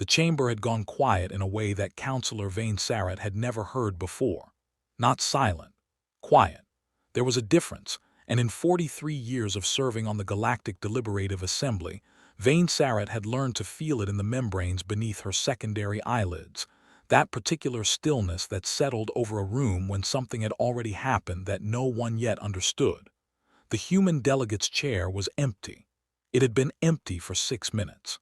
The chamber had gone quiet in a way that Counselor Vane Sarat had never heard before. Not silent, quiet. There was a difference, and in 43 years of serving on the Galactic Deliberative Assembly, Vane Sarat had learned to feel it in the membranes beneath her secondary eyelids, that particular stillness that settled over a room when something had already happened that no one yet understood. The human delegate's chair was empty. It had been empty for 6 minutes.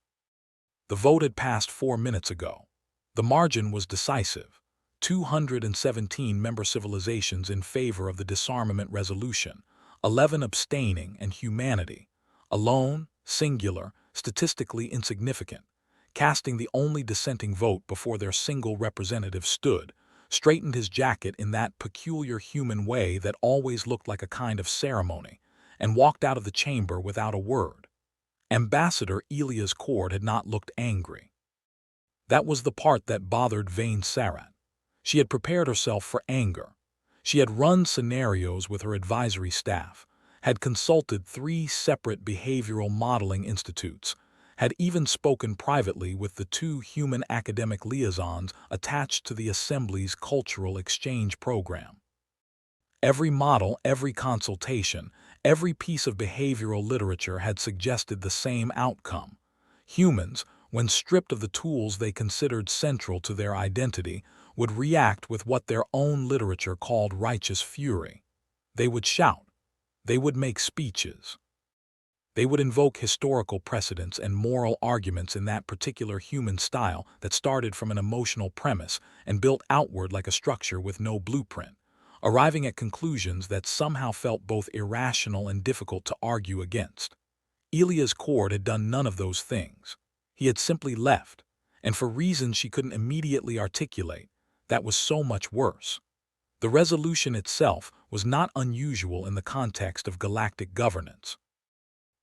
The vote had passed 4 minutes ago. The margin was decisive. 217 member civilizations in favor of the disarmament resolution, 11 abstaining, and humanity, alone, singular, statistically insignificant, casting the only dissenting vote before their single representative stood, straightened his jacket in that peculiar human way that always looked like a kind of ceremony, and walked out of the chamber without a word. Ambassador Elias Cord had not looked angry. That was the part that bothered Vane Sarat. She had prepared herself for anger. She had run scenarios with her advisory staff, had consulted 3 separate behavioral modeling institutes, had even spoken privately with the 2 human academic liaisons attached to the Assembly's cultural exchange program. Every model, every consultation, every piece of behavioral literature had suggested the same outcome. Humans, when stripped of the tools they considered central to their identity, would react with what their own literature called righteous fury. They would shout. They would make speeches. They would invoke historical precedents and moral arguments in that particular human style that started from an emotional premise and built outward like a structure with no blueprint, arriving at conclusions that somehow felt both irrational and difficult to argue against. Elias Cord had done none of those things. He had simply left, and for reasons she couldn't immediately articulate, that was so much worse. The resolution itself was not unusual in the context of galactic governance.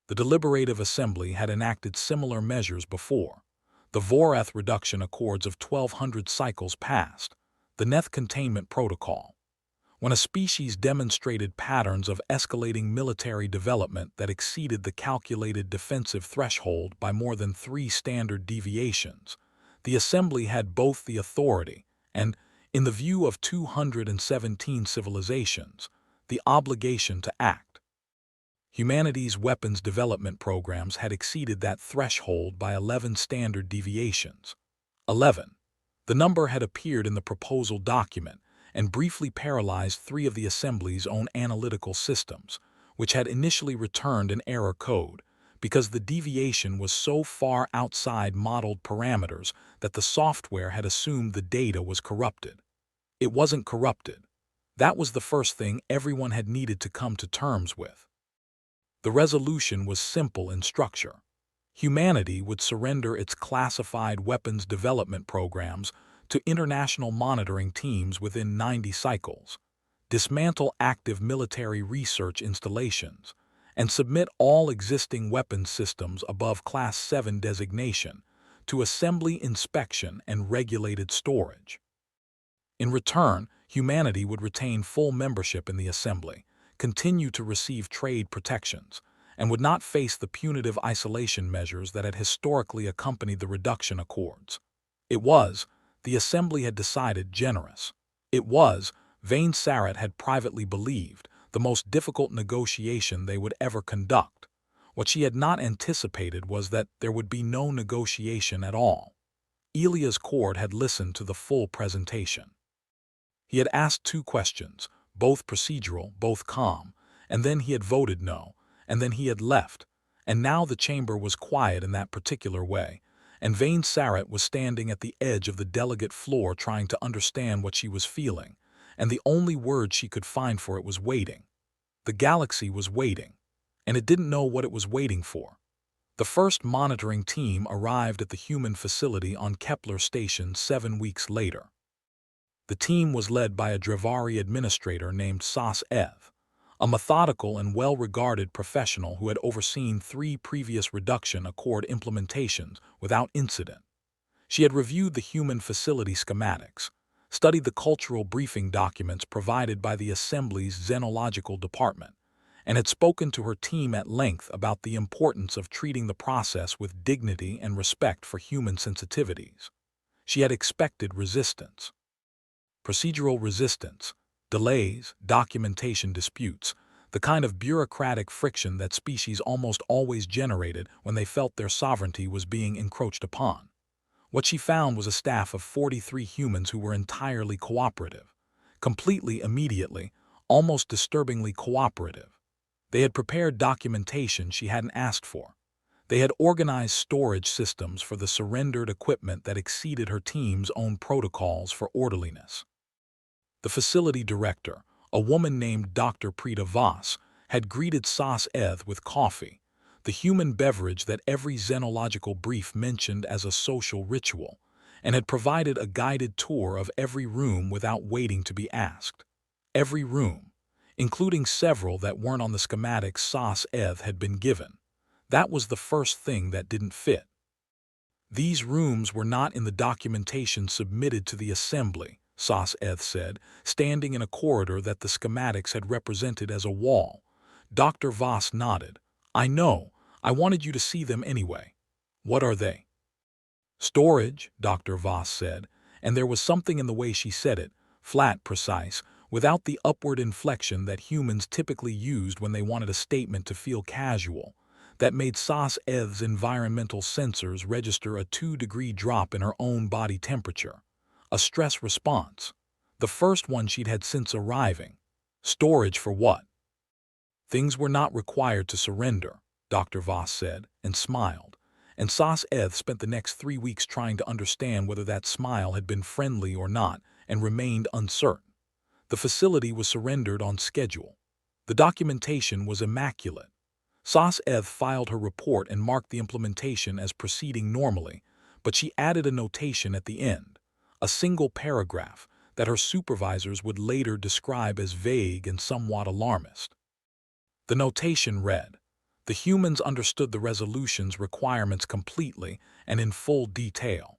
The Deliberative Assembly had enacted similar measures before. The Vorath Reduction Accords of 1200 cycles passed, the Neth Containment Protocol. When a species demonstrated patterns of escalating military development that exceeded the calculated defensive threshold by more than 3 standard deviations, the Assembly had both the authority and, in the view of 217 civilizations, the obligation to act. Humanity's weapons development programs had exceeded that threshold by 11 standard deviations. 11. The number had appeared in the proposal document and briefly paralyzed 3 of the Assembly's own analytical systems, which had initially returned an error code, because the deviation was so far outside modeled parameters that the software had assumed the data was corrupted. It wasn't corrupted. That was the first thing everyone had needed to come to terms with. The resolution was simple in structure. Humanity would surrender its classified weapons development programs to international monitoring teams within 90 cycles, dismantle active military research installations, and submit all existing weapons systems above Class 7 designation to assembly inspection and regulated storage. In return, humanity would retain full membership in the Assembly, continue to receive trade protections, and would not face the punitive isolation measures that had historically accompanied the reduction accords. It was, the Assembly had decided, generous. It was, Vane Sarat had privately believed, the most difficult negotiation they would ever conduct. What she had not anticipated was that there would be no negotiation at all. Elias Cord had listened to the full presentation. He had asked 2 questions, both procedural, both calm, and then he had voted no, and then he had left, and now the chamber was quiet in that particular way, and Vane Sarat was standing at the edge of the delegate floor trying to understand what she was feeling, and the only word she could find for it was waiting. The galaxy was waiting, and it didn't know what it was waiting for. The first monitoring team arrived at the human facility on Kepler Station 7 weeks later. The team was led by a Dravari administrator named Sas Ev, a methodical and well-regarded professional who had overseen 3 previous reduction accord implementations without incident. She had reviewed the human facility schematics, studied the cultural briefing documents provided by the Assembly's Xenological Department, and had spoken to her team at length about the importance of treating the process with dignity and respect for human sensitivities. She had expected resistance. Procedural resistance, delays, documentation disputes, the kind of bureaucratic friction that species almost always generated when they felt their sovereignty was being encroached upon. What she found was a staff of 43 humans who were entirely cooperative, completely immediately, almost disturbingly cooperative. They had prepared documentation she hadn't asked for. They had organized storage systems for the surrendered equipment that exceeded her team's own protocols for orderliness. The facility director, a woman named Dr. Preeta Voss, had greeted Sas Eth with coffee, the human beverage that every xenological brief mentioned as a social ritual, and had provided a guided tour of every room without waiting to be asked. Every room, including several that weren't on the schematics Sas Eth had been given. That was the first thing that didn't fit. These rooms were not in the documentation submitted to the assembly, Sas Eth said, standing in a corridor that the schematics had represented as a wall. Dr. Voss nodded. I know. I wanted you to see them anyway. What are they? Storage, Dr. Voss said, and there was something in the way she said it, flat, precise, without the upward inflection that humans typically used when they wanted a statement to feel casual, that made Sas Eth's environmental sensors register a 2-degree drop in her own body temperature. A stress response. The first one she'd had since arriving. Storage for what? Things were not required to surrender, Dr. Voss said, and smiled. And Sas Eth spent the next 3 weeks trying to understand whether that smile had been friendly or not, and remained uncertain. The facility was surrendered on schedule. The documentation was immaculate. Sas Eth filed her report and marked the implementation as proceeding normally, but she added a notation at the end, a single paragraph that her supervisors would later describe as vague and somewhat alarmist. The notation read, "The humans understood the resolution's requirements completely and in full detail.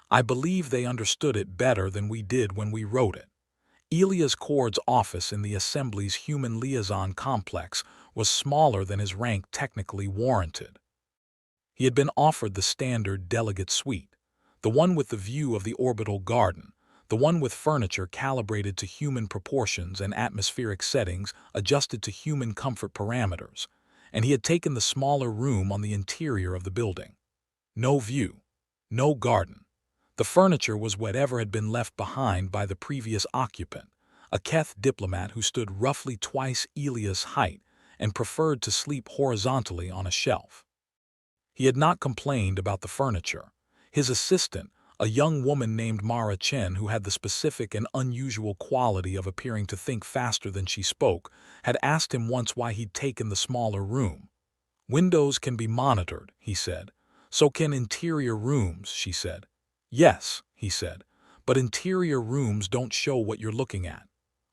I believe they understood it better than we did when we wrote it. Elias Cord's office in the Assembly's Human Liaison Complex was smaller than his rank technically warranted. He had been offered the standard delegate suite, the one with the view of the orbital garden, the one with furniture calibrated to human proportions and atmospheric settings adjusted to human comfort parameters, and he had taken the smaller room on the interior of the building. No view, no garden. The furniture was whatever had been left behind by the previous occupant, a Keth diplomat who stood roughly twice Elias' height and preferred to sleep horizontally on a shelf. He had not complained about the furniture. His assistant, a young woman named Mara Chen who had the specific and unusual quality of appearing to think faster than she spoke, had asked him once why he'd taken the smaller room. Windows can be monitored, he said. So can interior rooms, she said. Yes, he said, but interior rooms don't show what you're looking at.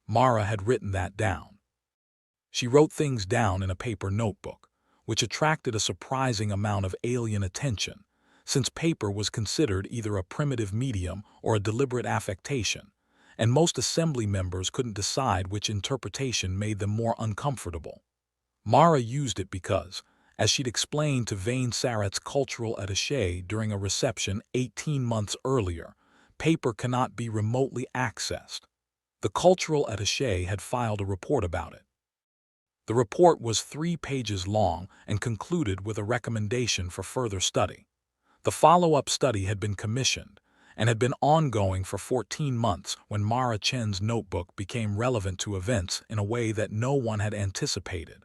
Mara had written that down. She wrote things down in a paper notebook, which attracted a surprising amount of alien attention, since paper was considered either a primitive medium or a deliberate affectation, and most assembly members couldn't decide which interpretation made them more uncomfortable. Mara used it because, as she'd explained to Vane Sarat's cultural attaché during a reception 18 months earlier, paper cannot be remotely accessed. The cultural attaché had filed a report about it. The report was 3 pages long and concluded with a recommendation for further study. The follow-up study had been commissioned and had been ongoing for 14 months when Mara Chen's notebook became relevant to events in a way that no one had anticipated.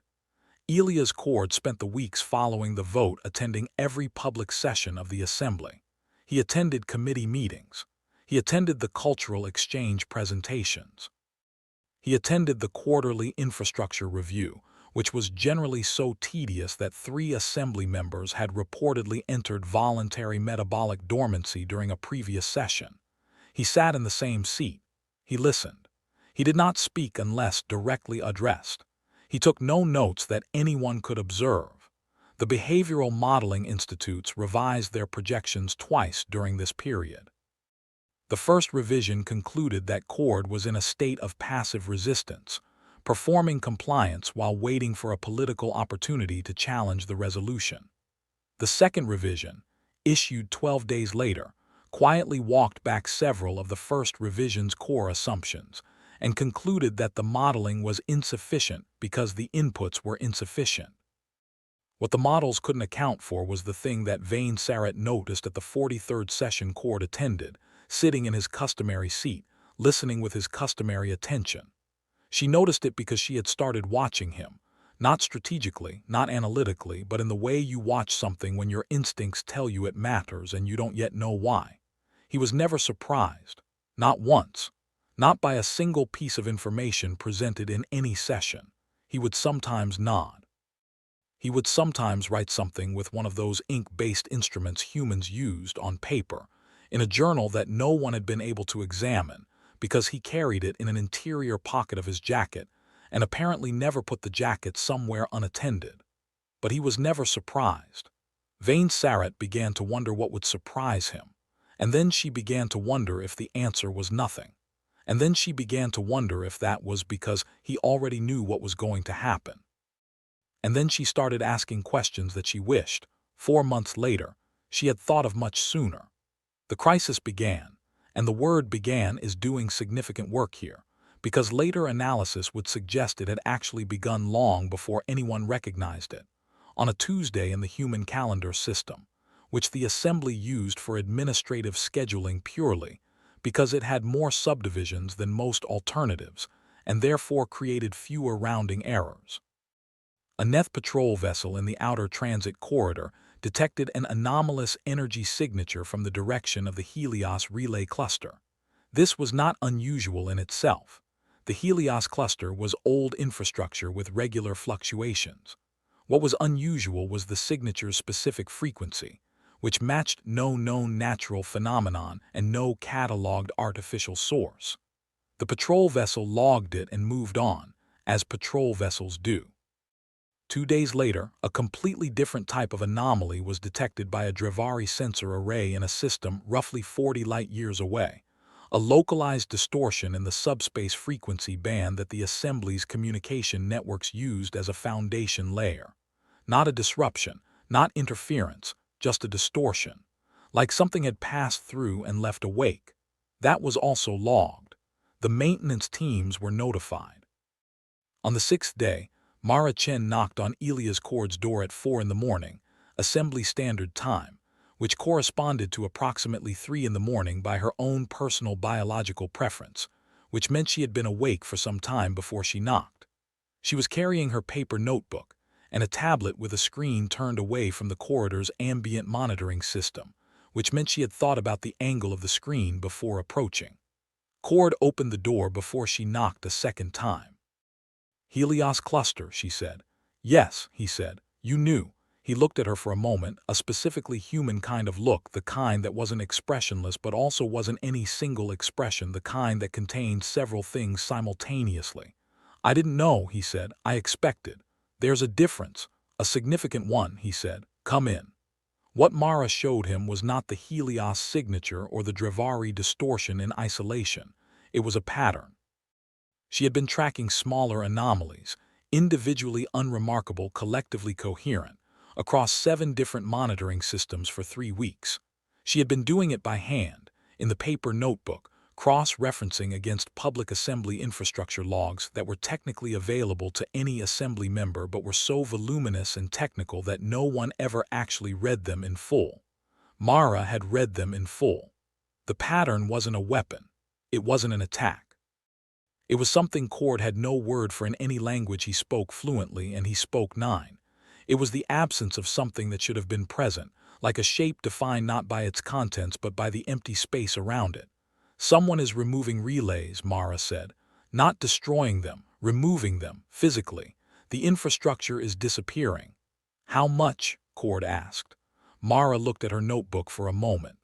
Elias Cord spent the weeks following the vote attending every public session of the Assembly. He attended committee meetings. He attended the cultural exchange presentations. He attended the quarterly infrastructure review, which was generally so tedious that 3 Assembly members had reportedly entered voluntary metabolic dormancy during a previous session. He sat in the same seat. He listened. He did not speak unless directly addressed. He took no notes that anyone could observe. The Behavioral Modeling Institutes revised their projections twice during this period. The first revision concluded that Cord was in a state of passive resistance, performing compliance while waiting for a political opportunity to challenge the resolution. The second revision, issued 12 days later, quietly walked back several of the first revision's core assumptions and concluded that the modeling was insufficient because the inputs were insufficient. What the models couldn't account for was the thing that Vane Sarrett noticed at the 43rd session Cord attended, sitting in his customary seat, listening with his customary attention. She noticed it because she had started watching him, not strategically, not analytically, but in the way you watch something when your instincts tell you it matters and you don't yet know why. He was never surprised, not once, not by a single piece of information presented in any session. He would sometimes nod. He would sometimes write something with one of those ink-based instruments humans used on paper, in a journal that no one had been able to examine because he carried it in an interior pocket of his jacket and apparently never put the jacket somewhere unattended. But he was never surprised. Vane Sarrett began to wonder what would surprise him, and then she began to wonder if the answer was nothing. And then she began to wonder if that was because he already knew what was going to happen. And then she started asking questions that she wished, 4 months later, she had thought of much sooner. The crisis began, and the word began is doing significant work here, because later analysis would suggest it had actually begun long before anyone recognized it, on a Tuesday in the human calendar system, which the assembly used for administrative scheduling purely, because it had more subdivisions than most alternatives, and therefore created fewer rounding errors. A Neth patrol vessel in the outer transit corridor detected an anomalous energy signature from the direction of the Helios relay cluster. This was not unusual in itself. The Helios cluster was old infrastructure with regular fluctuations. What was unusual was the signature's specific frequency, which matched no known natural phenomenon and no cataloged artificial source. The patrol vessel logged it and moved on, as patrol vessels do. 2 days later, a completely different type of anomaly was detected by a Dravari sensor array in a system roughly 40 light-years away, a localized distortion in the subspace frequency band that the assembly's communication networks used as a foundation layer. Not a disruption, not interference, just a distortion, like something had passed through and left a wake. That was also logged. The maintenance teams were notified. On the 6th day, Mara Chen knocked on Elias Cord's door at 4 in the morning, Assembly Standard Time, which corresponded to approximately 3 in the morning by her own personal biological preference, which meant she had been awake for some time before she knocked. She was carrying her paper notebook and a tablet with a screen turned away from the corridor's ambient monitoring system, which meant she had thought about the angle of the screen before approaching. Cord opened the door before she knocked a second time. "Helios cluster," she said. "Yes," he said. "You knew." He looked at her for a moment, a specifically human kind of look, the kind that wasn't expressionless but also wasn't any single expression, the kind that contained several things simultaneously. "I didn't know," he said. "I expected." "There's a difference, a significant one," he said. "Come in." What Mara showed him was not the Helios signature or the Dravari distortion in isolation. It was a pattern. She had been tracking smaller anomalies, individually unremarkable, collectively coherent, across 7 different monitoring systems for 3 weeks. She had been doing it by hand, in the paper notebook, cross-referencing against public assembly infrastructure logs that were technically available to any assembly member but were so voluminous and technical that no one ever actually read them in full. Mara had read them in full. The pattern wasn't a weapon. It wasn't an attack. It was something Cord had no word for in any language he spoke fluently, and he spoke 9. It was the absence of something that should have been present, like a shape defined not by its contents but by the empty space around it. "Someone is removing relays," Mara said. "Not destroying them, removing them, physically. The infrastructure is disappearing." "How much?" Cord asked. Mara looked at her notebook for a moment.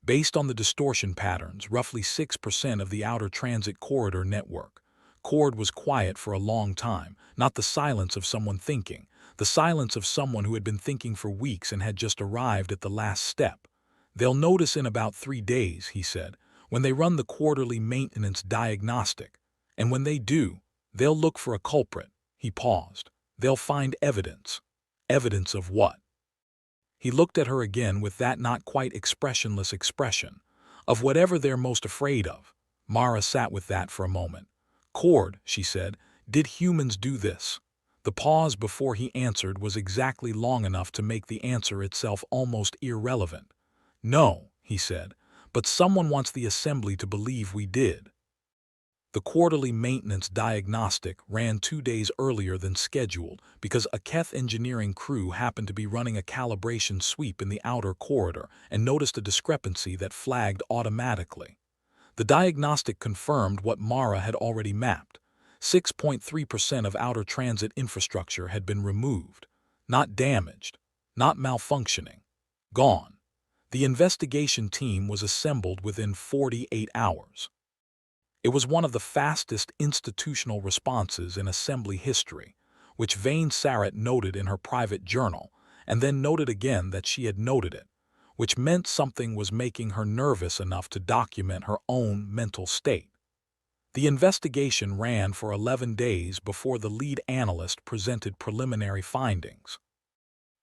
Based on the distortion patterns, roughly 6% of the outer transit corridor network. Cord was quiet for a long time, not the silence of someone thinking, the silence of someone who had been thinking for weeks and had just arrived at the last step. "They'll notice in about 3 days," he said, "when they run the quarterly maintenance diagnostic. And when they do, They'll look for a culprit. He paused. They'll find evidence. Evidence of what? He looked at her again with that not quite expressionless expression. Of whatever they're most afraid of. Mara sat with that for a moment. Cord, she said, did humans do this? The pause before he answered was exactly long enough to make the answer itself almost irrelevant. No, he said, but someone wants the assembly to believe we did. The quarterly maintenance diagnostic ran 2 days earlier than scheduled because a Keth engineering crew happened to be running a calibration sweep in the outer corridor and noticed a discrepancy that flagged automatically. The diagnostic confirmed what Mara had already mapped. 6.3% of outer transit infrastructure had been removed. Not damaged. Not malfunctioning. Gone. The investigation team was assembled within 48 hours. It was one of the fastest institutional responses in assembly history, which Vane Sarrett noted in her private journal, and then noted again that she had noted it, which meant something was making her nervous enough to document her own mental state. The investigation ran for 11 days before the lead analyst presented preliminary findings.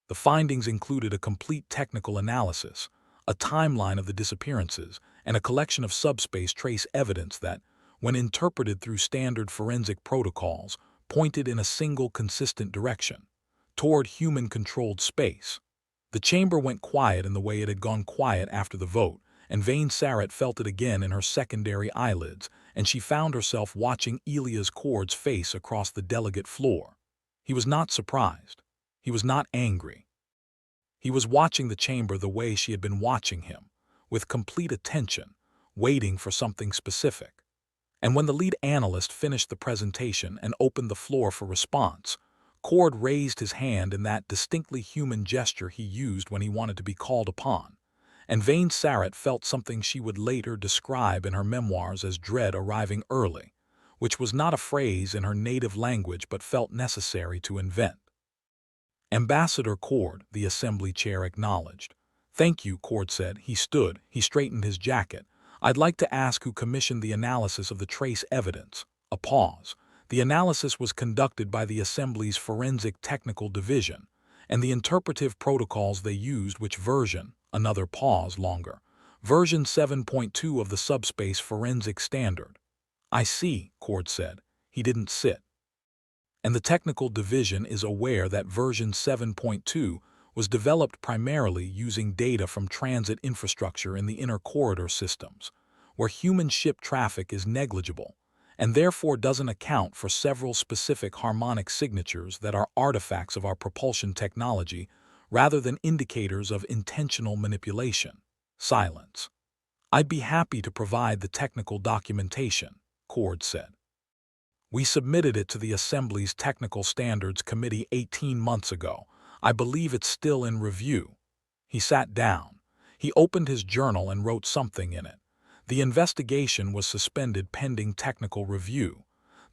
The findings included a complete technical analysis, a timeline of the disappearances, and a collection of subspace trace evidence that, when interpreted through standard forensic protocols, pointed in a single consistent direction, toward human-controlled space. The chamber went quiet in the way it had gone quiet after the vote, and Vane Sarrett felt it again in her secondary eyelids, and she found herself watching Elias Cord's face across the delegate floor. He was not surprised. He was not angry. He was watching the chamber the way she had been watching him, with complete attention, waiting for something specific. And when the lead analyst finished the presentation and opened the floor for response, Cord raised his hand in that distinctly human gesture he used when he wanted to be called upon, and Vane Sarrett felt something she would later describe in her memoirs as dread arriving early, which was not a phrase in her native language but felt necessary to invent. Ambassador Cord, the assembly chair acknowledged. Thank you, Cord said. He stood, he straightened his jacket. I'd like to ask who commissioned the analysis of the trace evidence. A pause. The analysis was conducted by the Assembly's Forensic Technical Division, and the interpretive protocols they used which version, another pause longer, version 7.2 of the Subspace Forensic Standard. I see, Cord said. He didn't sit. And the Technical Division is aware that version 7.2 was developed primarily using data from transit infrastructure in the inner corridor systems, where human ship traffic is negligible, and therefore doesn't account for several specific harmonic signatures that are artifacts of our propulsion technology rather than indicators of intentional manipulation. Silence. I'd be happy to provide the technical documentation, Cord said. We submitted it to the Assembly's Technical Standards Committee 18 months ago. I believe it's still in review. He sat down. He opened his journal and wrote something in it. The investigation was suspended pending technical review.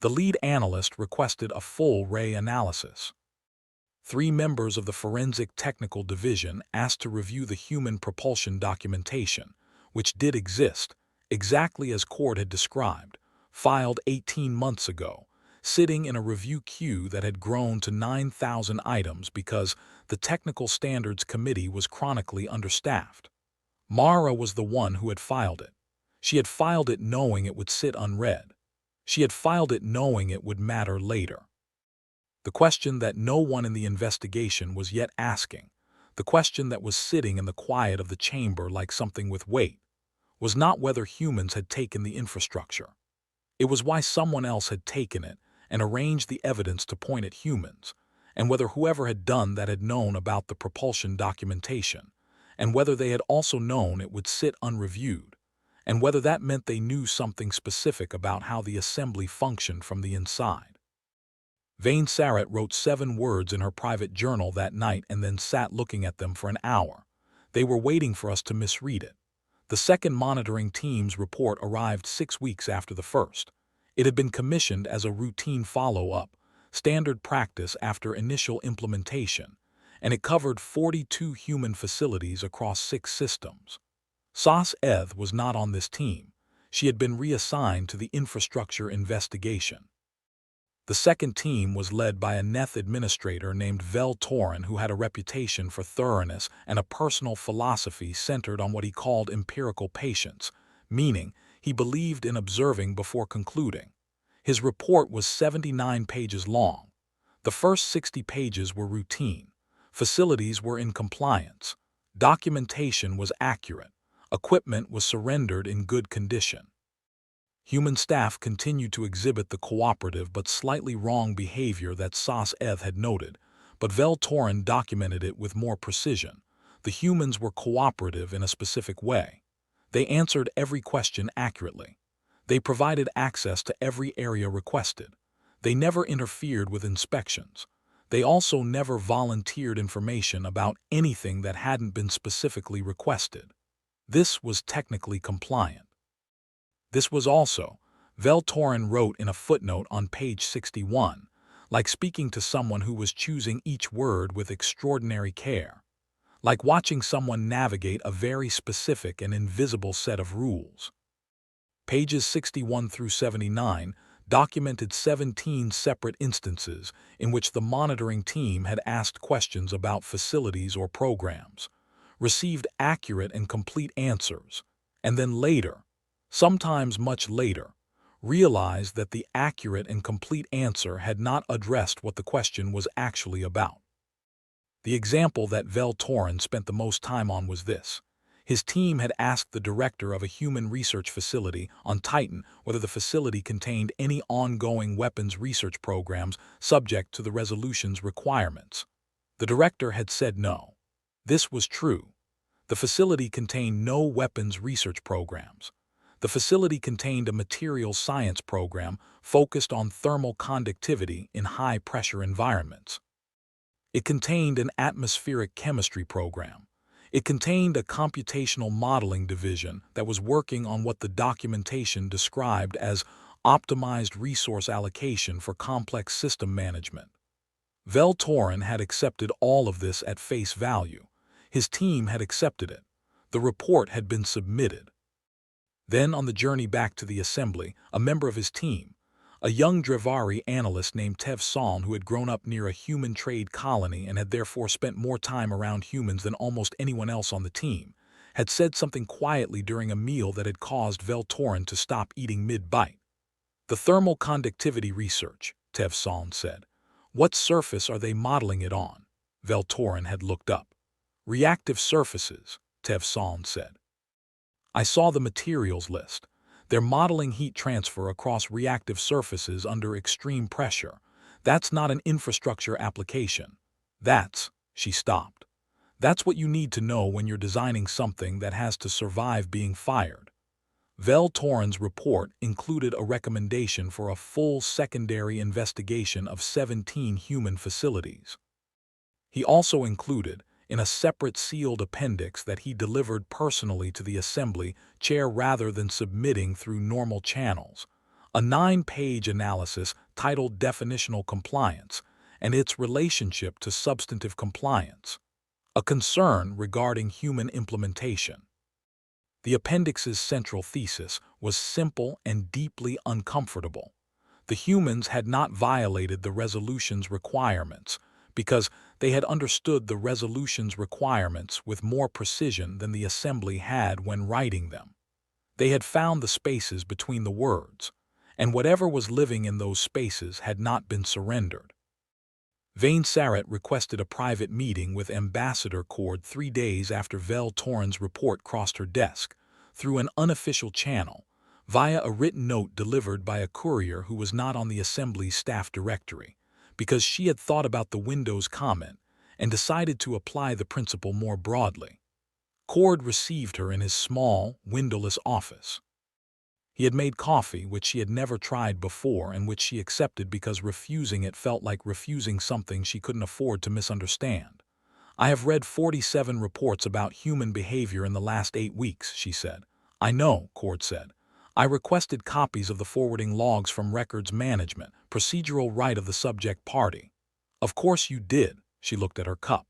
The lead analyst requested a full ray analysis. 3 members of the Forensic Technical Division asked to review the human propulsion documentation, which did exist, exactly as Cord had described, filed 18 months ago, sitting in a review queue that had grown to 9,000 items because the Technical Standards Committee was chronically understaffed. Mara was the one who had filed it. She had filed it knowing it would sit unread. She had filed it knowing it would matter later. The question that no one in the investigation was yet asking, the question that was sitting in the quiet of the chamber like something with weight, was not whether humans had taken the infrastructure. It was why someone else had taken it and arranged the evidence to point at humans, and whether whoever had done that had known about the propulsion documentation, and whether they had also known it would sit unreviewed, and whether that meant they knew something specific about how the assembly functioned from the inside. Vane Sarrett wrote 7 words in her private journal that night and then sat looking at them for an hour. They were waiting for us to misread it. The second monitoring team's report arrived 6 weeks after the first. It had been commissioned as a routine follow-up, standard practice after initial implementation, and it covered 42 human facilities across 6 systems. Sas Eth was not on this team. She had been reassigned to the infrastructure investigation. The second team was led by a Neth administrator named Vel Torin, who had a reputation for thoroughness and a personal philosophy centered on what he called empirical patience, meaning he believed in observing before concluding. His report was 79 pages long. The first 60 pages were routine. Facilities were in compliance. Documentation was accurate. Equipment was surrendered in good condition. Human staff continued to exhibit the cooperative but slightly wrong behavior that Sas Eth had noted, but Vel Torin documented it with more precision. The humans were cooperative in a specific way. They answered every question accurately. They provided access to every area requested. They never interfered with inspections. They also never volunteered information about anything that hadn't been specifically requested. This was technically compliant. This was also, Vel Torin wrote in a footnote on page 61, like speaking to someone who was choosing each word with extraordinary care, like watching someone navigate a very specific and invisible set of rules. Pages 61 through 79 documented 17 separate instances in which the monitoring team had asked questions about facilities or programs, received accurate and complete answers, and then later, sometimes much later, realized that the accurate and complete answer had not addressed what the question was actually about. The example that Vel Torin spent the most time on was this. His team had asked the director of a human research facility on Titan whether the facility contained any ongoing weapons research programs subject to the resolution's requirements. The director had said no. This was true. The facility contained no weapons research programs. The facility contained a materials science program focused on thermal conductivity in high-pressure environments. It contained an atmospheric chemistry program. It contained a computational modeling division that was working on what the documentation described as optimized resource allocation for complex system management. Vel Torin had accepted all of this at face value. His team had accepted it. The report had been submitted. Then, on the journey back to the assembly, a member of his team, a young Drevari analyst named Tev Saln, who had grown up near a human trade colony and had therefore spent more time around humans than almost anyone else on the team, had said something quietly during a meal that had caused Vel Torin to stop eating mid-bite. "The thermal conductivity research," Tev Saln said. "What surface are they modeling it on?" Vel Torin had looked up. "Reactive surfaces," Tev Saln said. "I saw the materials list. They're modeling heat transfer across reactive surfaces under extreme pressure. That's not an infrastructure application. She stopped. That's what you need to know when you're designing something that has to survive being fired." Vel Torin's report included a recommendation for a full secondary investigation of 17 human facilities. He also included, in a separate sealed appendix that he delivered personally to the assembly chair rather than submitting through normal channels, a 9-page analysis titled Definitional Compliance and its relationship to substantive compliance, a concern regarding human implementation. The appendix's central thesis was simple and deeply uncomfortable. The humans had not violated the resolution's requirements because they had understood the resolution's requirements with more precision than the assembly had when writing them. They had found the spaces between the words, and whatever was living in those spaces had not been surrendered. Vane Sarat requested a private meeting with Ambassador Cord 3 days after Vel Torin's report crossed her desk, through an unofficial channel, via a written note delivered by a courier who was not on the Assembly's staff directory, because she had thought about the Windows comment and decided to apply the principle more broadly. Cord received her in his small, windowless office. He had made coffee, which she had never tried before and which she accepted because refusing it felt like refusing something she couldn't afford to misunderstand. "I have read 47 reports about human behavior in the last 8 weeks, she said. "I know," Cord said. "I requested copies of the forwarding logs from records management, procedural right of the subject party." "Of course you did." She looked at her cup.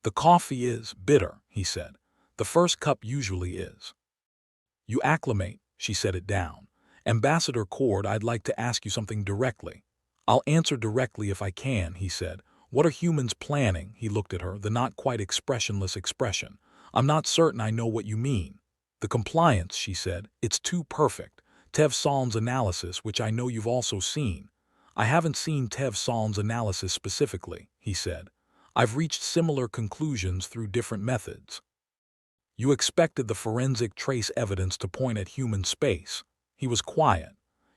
"The coffee is bitter," he said. "The first cup usually is." "You acclimate," she set it down. "Ambassador Cord, I'd like to ask you something directly." I'll answer directly if I can, he said. What are humans planning? He looked at her, the not quite expressionless expression. I'm not certain I know what you mean. The compliance, she said, it's too perfect. Tev Salm's analysis, which I know you've also seen. I haven't seen Tev Salm's analysis specifically, he said. I've reached similar conclusions through different methods. You expected the forensic trace evidence to point at human space. He was quiet.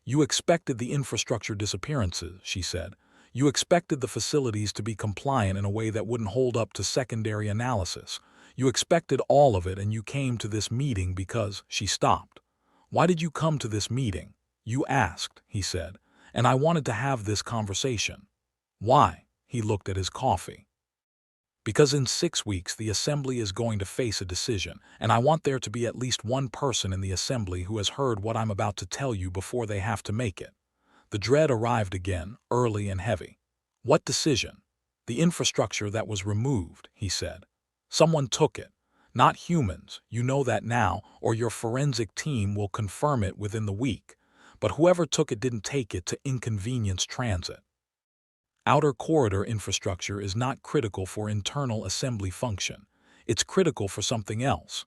You expected the infrastructure disappearances, she said. You expected the facilities to be compliant in a way that wouldn't hold up to secondary analysis. You expected all of it, and you came to this meeting because she stopped. Why did you come to this meeting? You asked, he said, and I wanted to have this conversation. Why? He looked at his coffee. Because in 6 weeks the assembly is going to face a decision, and I want there to be at least one person in the assembly who has heard what I'm about to tell you before they have to make it. The dread arrived again, early and heavy. What decision? The infrastructure that was removed, he said. Someone took it. Not humans, you know that now, or your forensic team will confirm it within the week. But whoever took it didn't take it to inconvenience transit. Outer corridor infrastructure is not critical for internal assembly function. It's critical for something else.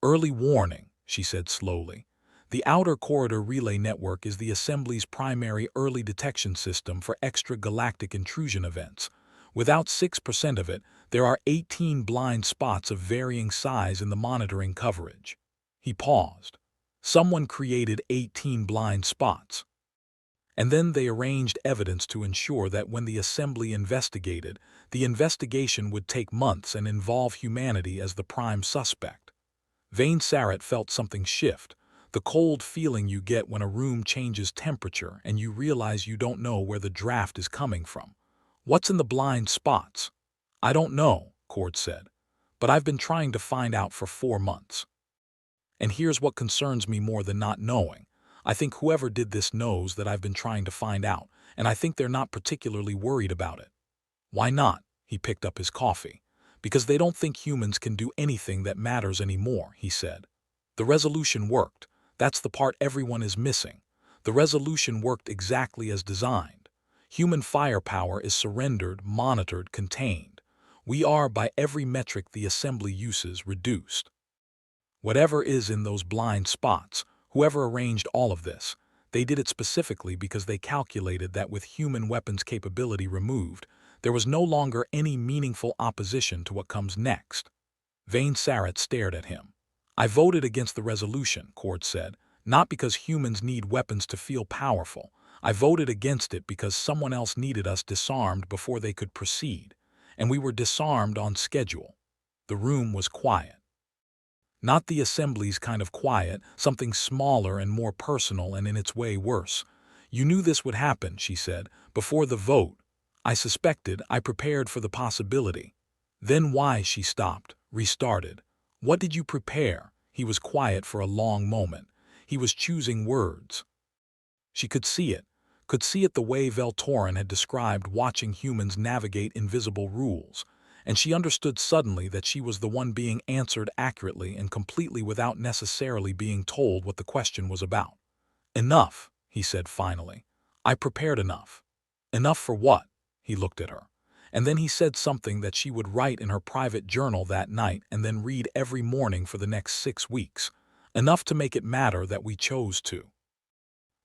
Early warning, she said slowly. The outer corridor relay network is the assembly's primary early detection system for extragalactic intrusion events. Without 6% of it, there are 18 blind spots of varying size in the monitoring coverage. He paused. Someone created 18 blind spots. And then they arranged evidence to ensure that when the assembly investigated, the investigation would take months and involve humanity as the prime suspect. Vane Sarrett felt something shift, the cold feeling you get when a room changes temperature and you realize you don't know where the draft is coming from. What's in the blind spots? I don't know, Cord said, but I've been trying to find out for 4 months. And here's what concerns me more than not knowing. I think whoever did this knows that I've been trying to find out, and I think they're not particularly worried about it. Why not? He picked up his coffee. Because they don't think humans can do anything that matters anymore, he said. The resolution worked. That's the part everyone is missing. The resolution worked exactly as designed. Human firepower is surrendered, monitored, contained. We are, by every metric the assembly uses, reduced. Whatever is in those blind spots, whoever arranged all of this, they did it specifically because they calculated that with human weapons capability removed, there was no longer any meaningful opposition to what comes next. Vane Sarrett stared at him. I voted against the resolution, Cord said, not because humans need weapons to feel powerful. I voted against it because someone else needed us disarmed before they could proceed, and we were disarmed on schedule. The room was quiet. Not the assembly's kind of quiet, something smaller and more personal and in its way worse. You knew this would happen, she said, before the vote. I suspected, I prepared for the possibility. Then why? She stopped, restarted. What did you prepare? He was quiet for a long moment. He was choosing words. She could see it the way Veltorin had described watching humans navigate invisible rules. And she understood suddenly that she was the one being answered accurately and completely without necessarily being told what the question was about. Enough, he said finally. I prepared enough. Enough for what? He looked at her. And then he said something that she would write in her private journal that night and then read every morning for the next 6 weeks. Enough to make it matter that we chose to.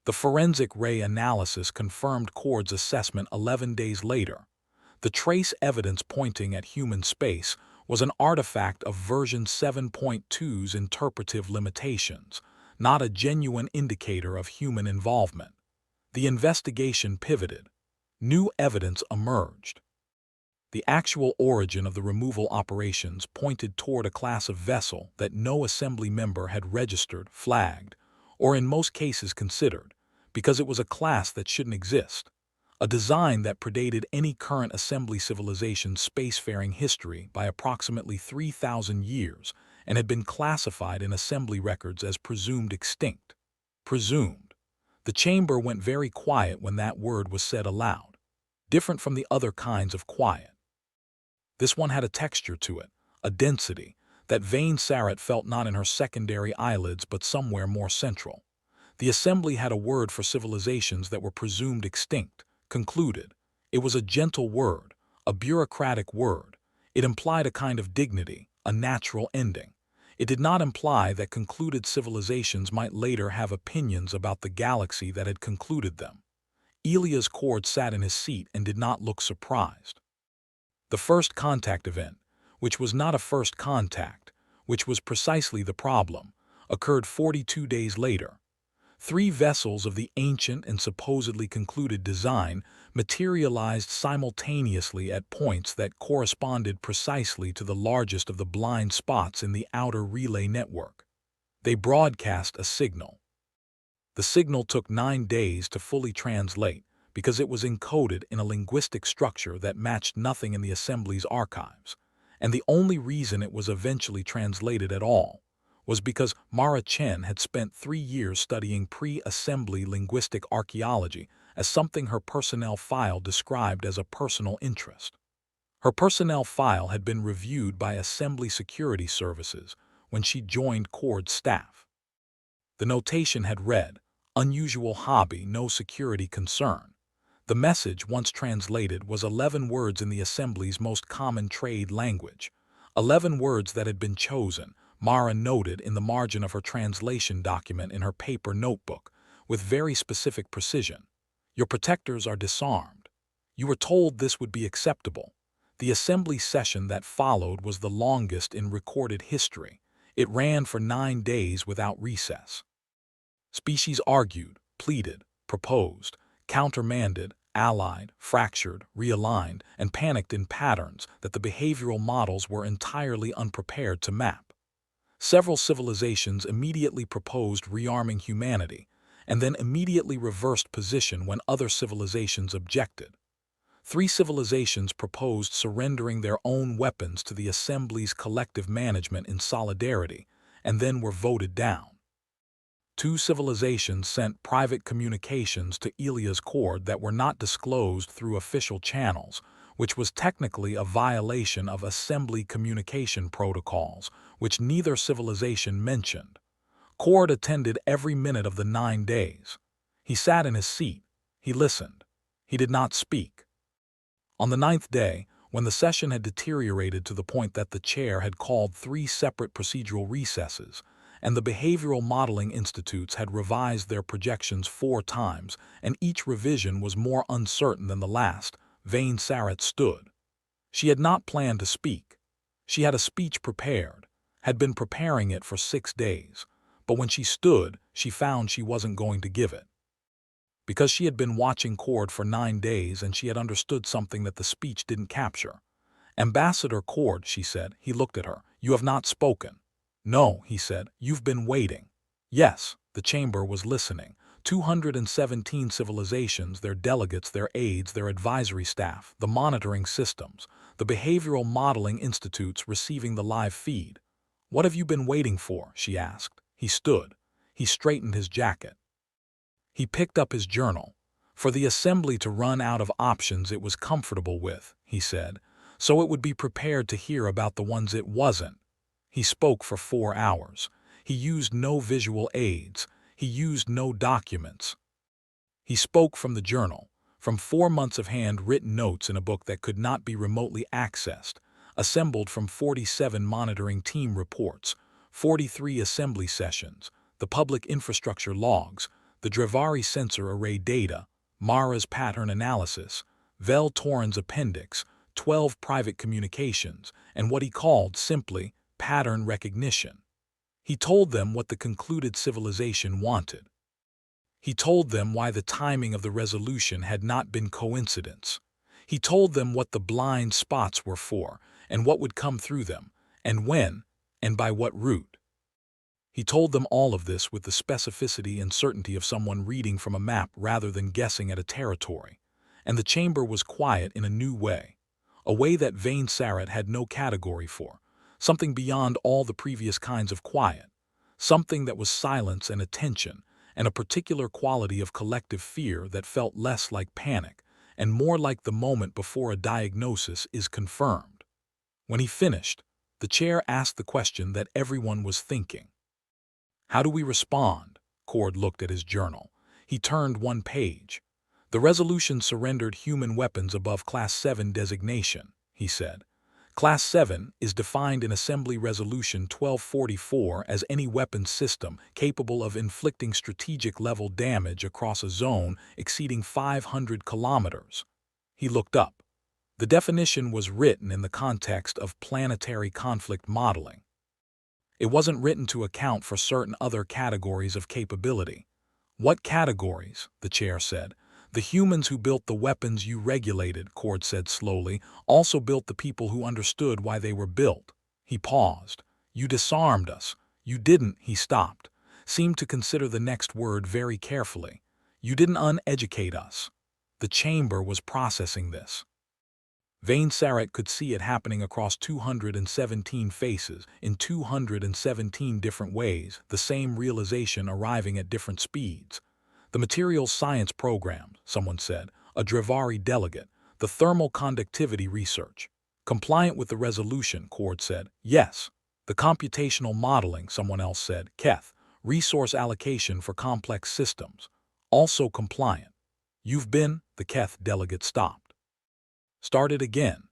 The forensic ray analysis confirmed Cord's assessment 11 days later. The trace evidence pointing at human space was an artifact of version 7.2's interpretive limitations, not a genuine indicator of human involvement. The investigation pivoted. New evidence emerged. The actual origin of the removal operations pointed toward a class of vessel that no assembly member had registered, flagged, or in most cases considered, because it was a class that shouldn't exist. A design that predated any current assembly civilization's spacefaring history by approximately 3,000 years and had been classified in assembly records as presumed extinct. Presumed. The chamber went very quiet when that word was said aloud, different from the other kinds of quiet. This one had a texture to it, a density, that Vane Sarrett felt not in her secondary eyelids but somewhere more central. The assembly had a word for civilizations that were presumed extinct. concluded. It was a gentle word, a bureaucratic word. It implied a kind of dignity, a natural ending. It did not imply that concluded civilizations might later have opinions about the galaxy that had concluded them. Elias Cord sat in his seat and did not look surprised. The first contact event, which was not a first contact, which was precisely the problem, occurred 42 days later. 3 vessels of the ancient and supposedly concluded design materialized simultaneously at points that corresponded precisely to the largest of the blind spots in the outer relay network. They broadcast a signal. The signal took 9 days to fully translate because it was encoded in a linguistic structure that matched nothing in the Assembly's archives, and the only reason it was eventually translated at all was because Mara Chen had spent 3 years studying pre-assembly linguistic archaeology as something her personnel file described as a personal interest. Her personnel file had been reviewed by Assembly Security Services when she joined Cord's staff. The notation had read, "Unusual hobby, no security concern." The message, once translated, was 11 words in the Assembly's most common trade language. 11 words that had been chosen, Mara noted in the margin of her translation document in her paper notebook, with very specific precision. Your protectors are disarmed. You were told this would be acceptable. The Assembly session that followed was the longest in recorded history. It ran for 9 days without recess. Species argued, pleaded, proposed, countermanded, allied, fractured, realigned, and panicked in patterns that the behavioral models were entirely unprepared to map. Several civilizations immediately proposed rearming humanity, and then immediately reversed position when other civilizations objected. 3 civilizations proposed surrendering their own weapons to the Assembly's collective management in solidarity, and then were voted down. 2 civilizations sent private communications to Elias Cord that were not disclosed through official channels, which was technically a violation of Assembly communication protocols, which neither civilization mentioned. Cord attended every minute of the 9 days. He sat in his seat. He listened. He did not speak. On the 9th day, when the session had deteriorated to the point that the chair had called 3 separate procedural recesses, and the behavioral modeling institutes had revised their projections 4 times, and each revision was more uncertain than the last, Vane Sarat stood. She had not planned to speak. She had a speech prepared, had been preparing it for 6 days, but when she stood, she found she wasn't going to give it. Because she had been watching Cord for 9 days and she had understood something that the speech didn't capture. "Ambassador Cord," she said. He looked at her. "You have not spoken." "No," he said. "You've been waiting." Yes, the chamber was listening. 217 civilizations, their delegates, their aides, their advisory staff, the monitoring systems, the behavioral modeling institutes receiving the live feed. "What have you been waiting for?" she asked. He stood. He straightened his jacket. He picked up his journal. "For the Assembly to run out of options it was comfortable with," he said, "so it would be prepared to hear about the ones it wasn't." He spoke for 4 hours. He used no visual aids. He used no documents. He spoke from the journal, from 4 months of handwritten notes in a book that could not be remotely accessed, assembled from 47 monitoring team reports, 43 assembly sessions, the public infrastructure logs, the Drevari sensor array data, Mara's pattern analysis, Vel Torren's appendix, 12 private communications, and what he called, simply, pattern recognition. He told them what the concluded civilization wanted. He told them why the timing of the resolution had not been coincidence. He told them what the blind spots were for, and what would come through them, and when, and by what route. He told them all of this with the specificity and certainty of someone reading from a map rather than guessing at a territory. And the chamber was quiet in a new way, a way that Vane Sarat had no category for, something beyond all the previous kinds of quiet, something that was silence and attention, and a particular quality of collective fear that felt less like panic and more like the moment before a diagnosis is confirmed. When he finished, the chair asked the question that everyone was thinking. "How do we respond?" Cord looked at his journal. He turned 1 page. The resolution surrendered human weapons above Class 7 designation, he said. Class 7 is defined in Assembly Resolution 1244 as any weapons system capable of inflicting strategic-level damage across a zone exceeding 500 kilometers. He looked up. The definition was written in the context of planetary conflict modeling. It wasn't written to account for certain other categories of capability. What categories? The chair said. The humans who built the weapons you regulated, Cord said slowly, also built the people who understood why they were built. He paused. You disarmed us. You didn't, he stopped, seemed to consider the next word very carefully. You didn't uneducate us. The chamber was processing this. Vane Sarrett could see it happening across 217 faces, in 217 different ways, the same realization arriving at different speeds. The materials science program, someone said, a Drivari delegate, the thermal conductivity research. Compliant with the resolution, Cord said, yes. The computational modeling, someone else said, Keth, resource allocation for complex systems. Also compliant. You've been, the Keth delegate stopped. Started again.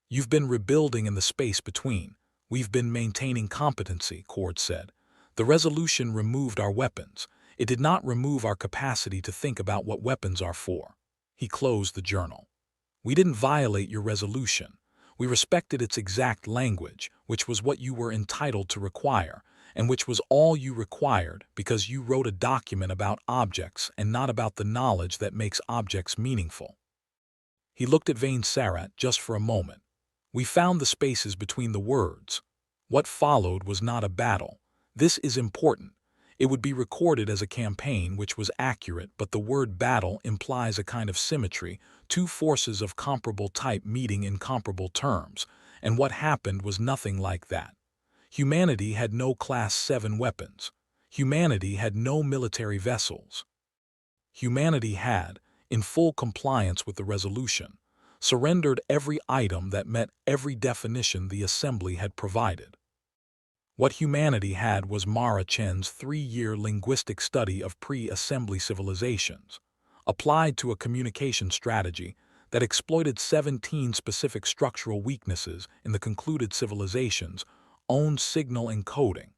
You've been rebuilding in the space between. We've been maintaining competency, Cord said. The resolution removed our weapons. It did not remove our capacity to think about what weapons are for. He closed the journal. We didn't violate your resolution. We respected its exact language, which was what you were entitled to require, and which was all you required because you wrote a document about objects and not about the knowledge that makes objects meaningful. He looked at Vane Sarrett just for a moment. We found the spaces between the words. What followed was not a battle. This is important. It would be recorded as a campaign which was accurate, but the word battle implies a kind of symmetry, two forces of comparable type meeting in comparable terms, and what happened was nothing like that. Humanity had no Class 7 weapons. Humanity had no military vessels. Humanity had, in full compliance with the resolution, surrendered every item that met every definition the Assembly had provided. What humanity had was Mara Chen's 3-year linguistic study of pre-assembly civilizations, applied to a communication strategy that exploited 17 specific structural weaknesses in the concluded civilization's own signal encoding,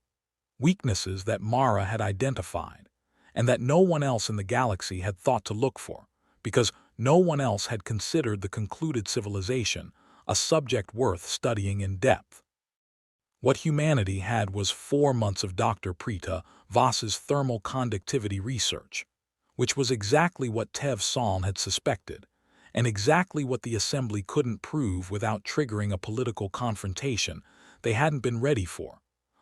weaknesses that Mara had identified, and that no one else in the galaxy had thought to look for, because no one else had considered the concluded civilization a subject worth studying in depth. What humanity had was 4 months of Dr. Preeta Voss's thermal conductivity research, which was exactly what Tev Salm had suspected, and exactly what the Assembly couldn't prove without triggering a political confrontation they hadn't been ready for,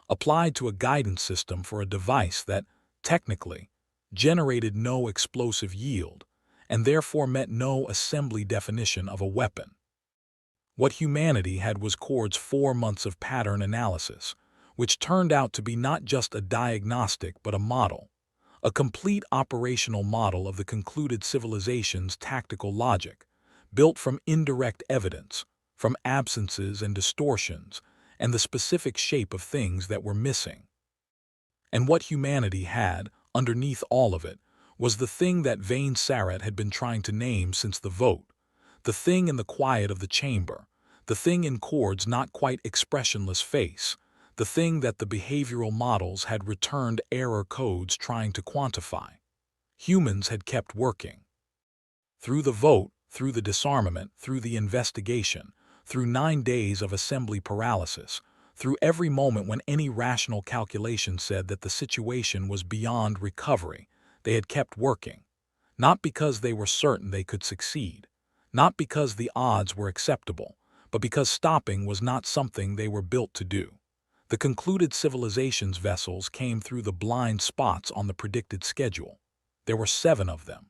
applied to a guidance system for a device that, technically, generated no explosive yield, and therefore met no Assembly definition of a weapon. What humanity had was Cord's 4 months of pattern analysis, which turned out to be not just a diagnostic but a model, a complete operational model of the concluded civilization's tactical logic, built from indirect evidence, from absences and distortions, and the specific shape of things that were missing. And what humanity had, underneath all of it, was the thing that Vane Sarrett had been trying to name since the vote, the thing in the quiet of the chamber, the thing in Cord's not quite expressionless face, the thing that the behavioral models had returned error codes trying to quantify. Humans had kept working. Through the vote, through the disarmament, through the investigation, through 9 days of assembly paralysis, through every moment when any rational calculation said that the situation was beyond recovery, they had kept working, not because they were certain they could succeed, not because the odds were acceptable, but because stopping was not something they were built to do. The concluded civilization's vessels came through the blind spots on the predicted schedule. There were 7 of them.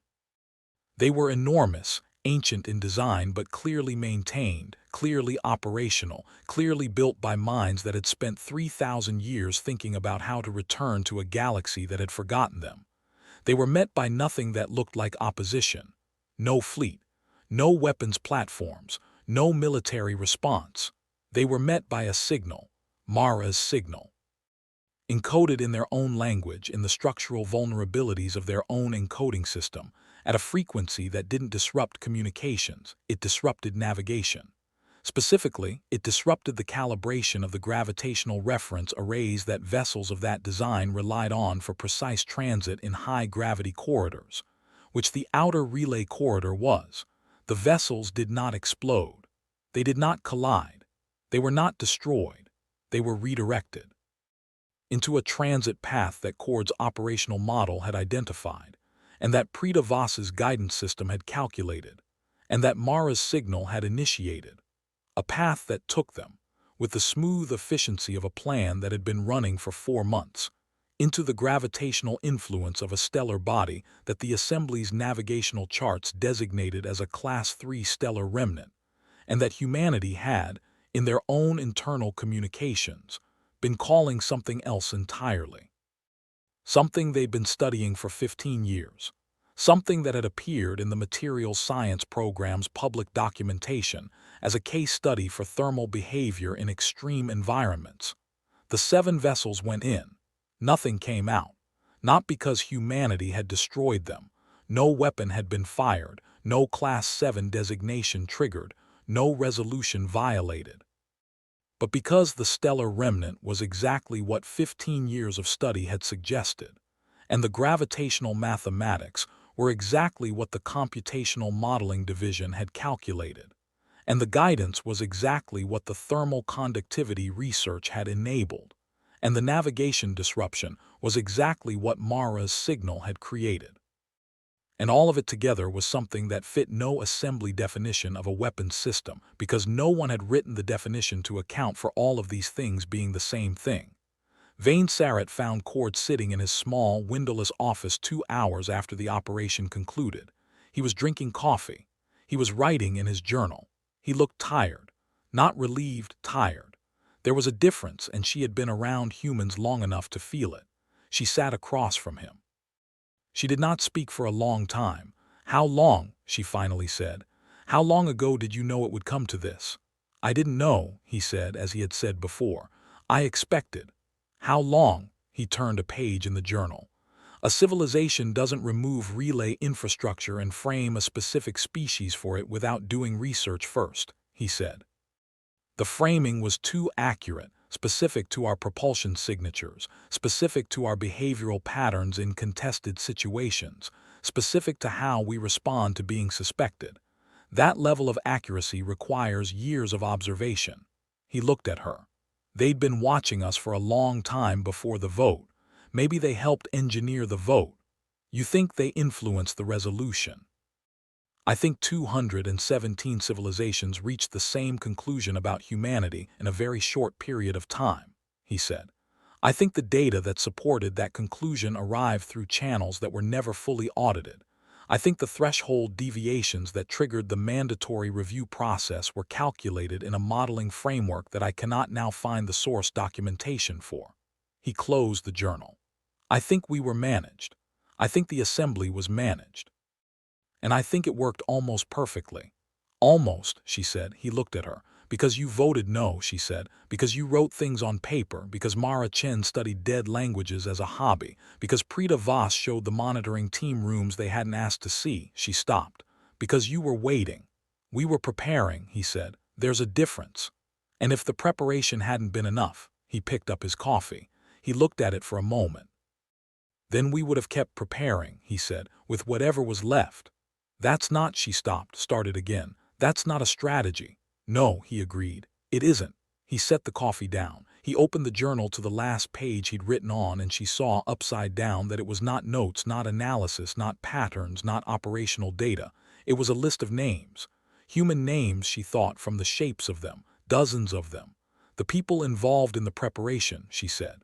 They were enormous, ancient in design but clearly maintained, clearly operational, clearly built by minds that had spent 3,000 years thinking about how to return to a galaxy that had forgotten them. They were met by nothing that looked like opposition. No fleet, no weapons platforms, no military response. They were met by a signal, Mara's signal. Encoded in their own language, in the structural vulnerabilities of their own encoding system, at a frequency that didn't disrupt communications, it disrupted navigation. Specifically, it disrupted the calibration of the gravitational reference arrays that vessels of that design relied on for precise transit in high-gravity corridors, which the outer relay corridor was. The vessels did not explode. They did not collide. They were not destroyed. They were redirected into a transit path that Chord's operational model had identified, and that Prita Voss's guidance system had calculated, and that Mara's signal had initiated. A path that took them, with the smooth efficiency of a plan that had been running for 4 months, into the gravitational influence of a stellar body that the Assembly's navigational charts designated as a Class 3 stellar remnant, and that humanity had, in their own internal communications, been calling something else entirely. Something they'd been studying for 15 years. Something that had appeared in the materials science program's public documentation as a case study for thermal behavior in extreme environments. The 7 vessels went in. Nothing came out. Not because humanity had destroyed them. No weapon had been fired, no Class 7 designation triggered, no resolution violated. But because the stellar remnant was exactly what 15 years of study had suggested, and the gravitational mathematics were exactly what the computational modeling division had calculated, and the guidance was exactly what the thermal conductivity research had enabled, and the navigation disruption was exactly what Mara's signal had created. And all of it together was something that fit no assembly definition of a weapons system, because no one had written the definition to account for all of these things being the same thing. Vane Sarrett found Chord sitting in his small, windowless office 2 hours after the operation concluded. He was drinking coffee. He was writing in his journal. He looked tired. Not relieved, tired. There was a difference, and she had been around humans long enough to feel it. She sat across from him. She did not speak for a long time. "How long?" she finally said. "How long ago did you know it would come to this?" "I didn't know," he said, as he had said before. "I expected." "How long?" He turned a page in the journal. "A civilization doesn't remove relay infrastructure and frame a specific species for it without doing research first," he said. The framing was too accurate, specific to our propulsion signatures, specific to our behavioral patterns in contested situations, specific to how we respond to being suspected. That level of accuracy requires years of observation. He looked at her. They'd been watching us for a long time before the vote. Maybe they helped engineer the vote. You think they influenced the resolution? I think 217 civilizations reached the same conclusion about humanity in a very short period of time, he said. I think the data that supported that conclusion arrived through channels that were never fully audited. I think the threshold deviations that triggered the mandatory review process were calculated in a modeling framework that I cannot now find the source documentation for. He closed the journal. I think we were managed. I think the assembly was managed. And I think it worked almost perfectly. Almost, she said. He looked at her. Because you voted no, she said. Because you wrote things on paper. Because Mara Chen studied dead languages as a hobby. Because Prita Voss showed the monitoring team rooms they hadn't asked to see. She stopped. Because you were waiting. We were preparing, he said. There's a difference. And if the preparation hadn't been enough, he picked up his coffee. He looked at it for a moment. Then we would have kept preparing, he said, with whatever was left. That's not, she stopped, started again. That's not a strategy. No, he agreed. It isn't. He set the coffee down. He opened the journal to the last page he'd written on, and she saw upside down that it was not notes, not analysis, not patterns, not operational data. It was a list of names. Human names, she thought, from the shapes of them, dozens of them. The people involved in the preparation, she said.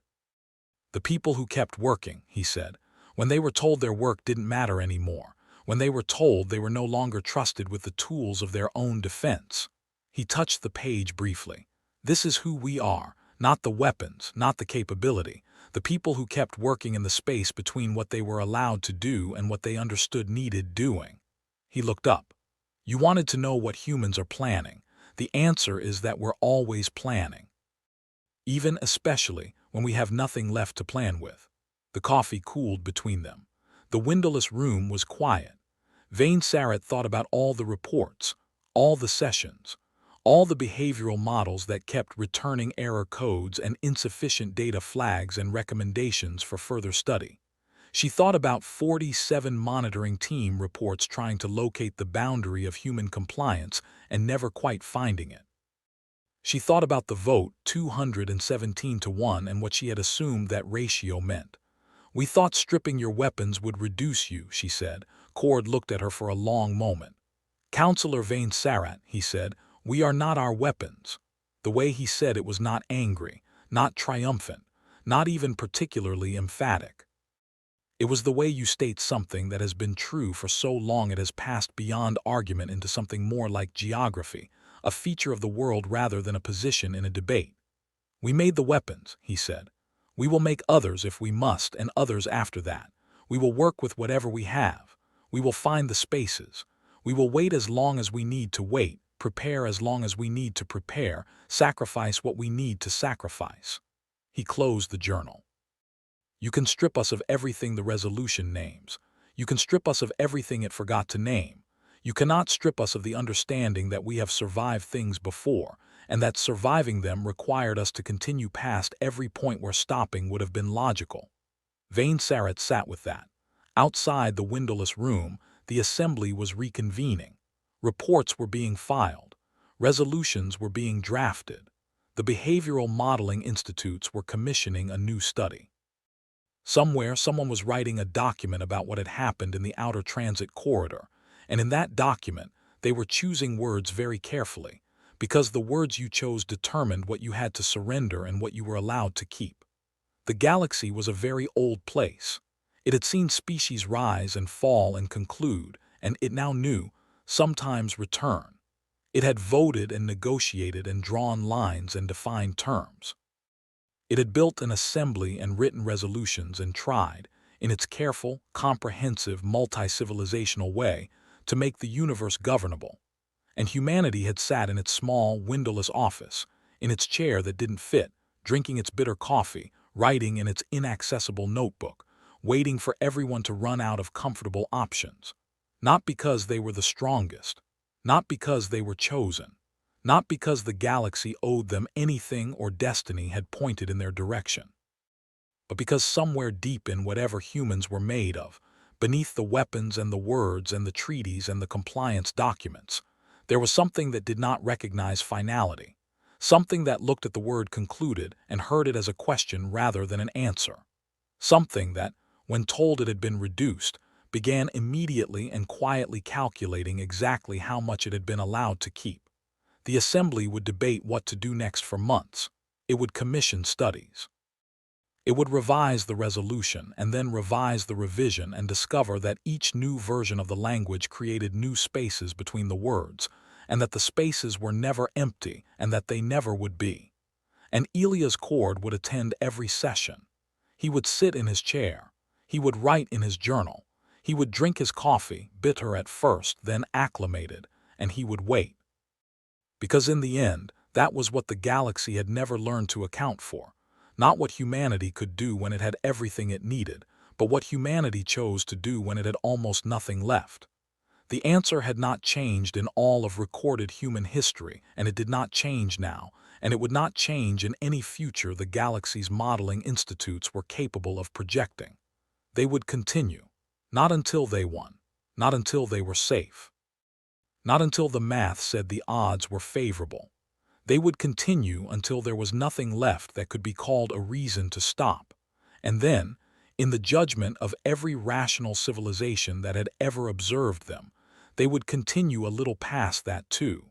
The people who kept working, he said, when they were told their work didn't matter anymore. When they were told they were no longer trusted with the tools of their own defense. He touched the page briefly. This is who we are, not the weapons, not the capability, the people who kept working in the space between what they were allowed to do and what they understood needed doing. He looked up. You wanted to know what humans are planning. The answer is that we're always planning. Even especially when we have nothing left to plan with. The coffee cooled between them. The windowless room was quiet. Vane Sarrett thought about all the reports, all the sessions, all the behavioral models that kept returning error codes and insufficient data flags and recommendations for further study. She thought about 47 monitoring team reports trying to locate the boundary of human compliance and never quite finding it. She thought about the vote 217 to 1 and what she had assumed that ratio meant. "We thought stripping your weapons would reduce you," she said. Cord looked at her for a long moment. "Counselor Vane Sarrett," he said, "we are not our weapons." The way he said it was not angry, not triumphant, not even particularly emphatic. It was the way you state something that has been true for so long it has passed beyond argument into something more like geography, a feature of the world rather than a position in a debate. "We made the weapons," he said. "We will make others if we must, and others after that. We will work with whatever we have. We will find the spaces. We will wait as long as we need to wait, prepare as long as we need to prepare, sacrifice what we need to sacrifice." He closed the journal. "You can strip us of everything the resolution names. You can strip us of everything it forgot to name. You cannot strip us of the understanding that we have survived things before, and that surviving them required us to continue past every point where stopping would have been logical." Vane Sarrett sat with that. Outside the windowless room, the assembly was reconvening. Reports were being filed. Resolutions were being drafted. The behavioral modeling institutes were commissioning a new study. Somewhere, someone was writing a document about what had happened in the outer transit corridor, and in that document, they were choosing words very carefully, because the words you chose determined what you had to surrender and what you were allowed to keep. The galaxy was a very old place. It had seen species rise and fall and conclude, and it now knew, sometimes return. It had voted and negotiated and drawn lines and defined terms. It had built an assembly and written resolutions and tried, in its careful, comprehensive, multi-civilizational way, to make the universe governable. And humanity had sat in its small, windowless office, in its chair that didn't fit, drinking its bitter coffee, writing in its inaccessible notebook, waiting for everyone to run out of comfortable options. Not because they were the strongest, not because they were chosen, not because the galaxy owed them anything or destiny had pointed in their direction, but because somewhere deep in whatever humans were made of, beneath the weapons and the words and the treaties and the compliance documents, there was something that did not recognize finality, something that looked at the word concluded and heard it as a question rather than an answer, something that, when told it had been reduced, began immediately and quietly calculating exactly how much it had been allowed to keep. The assembly would debate what to do next for months. It would commission studies. It would revise the resolution and then revise the revision and discover that each new version of the language created new spaces between the words, and that the spaces were never empty and that they never would be. And Elias Cord would attend every session. He would sit in his chair. He would write in his journal. He would drink his coffee, bitter at first, then acclimated, and he would wait. Because in the end, that was what the galaxy had never learned to account for. Not what humanity could do when it had everything it needed, but what humanity chose to do when it had almost nothing left. The answer had not changed in all of recorded human history, and it did not change now, and it would not change in any future the galaxy's modeling institutes were capable of projecting. They would continue. Not until they won. Not until they were safe. Not until the math said the odds were favorable. They would continue until there was nothing left that could be called a reason to stop. And then, in the judgment of every rational civilization that had ever observed them, they would continue a little past that too.